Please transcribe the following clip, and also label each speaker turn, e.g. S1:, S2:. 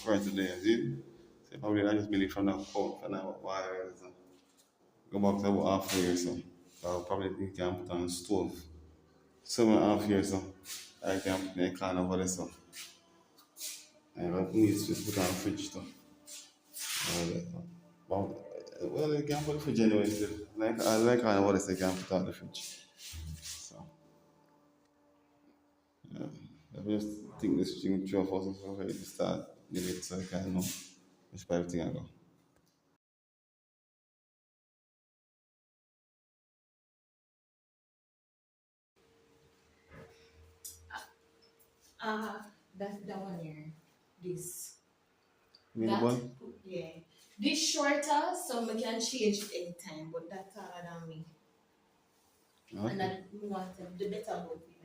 S1: current today, see? So probably I just believe from that quote, from that wires. Go back to about half a year so. Probably you can put on the stove. 7.5 years so. I can put in a can over there so. And I need to put on the fridge too. Well, well, you can put the fridge anyway still. Like, I like kind of what I say, you can put on the fridge. So, yeah. I just think this thing through of us so ready to start give it so I can know which part of thing I go.
S2: Uh, that's the one here. This.
S1: You need the
S2: That,
S1: bun?
S2: yeah. This shorter, so we can change it anytime, but that's taller than me. And
S1: Okay.
S2: that we want the better about it.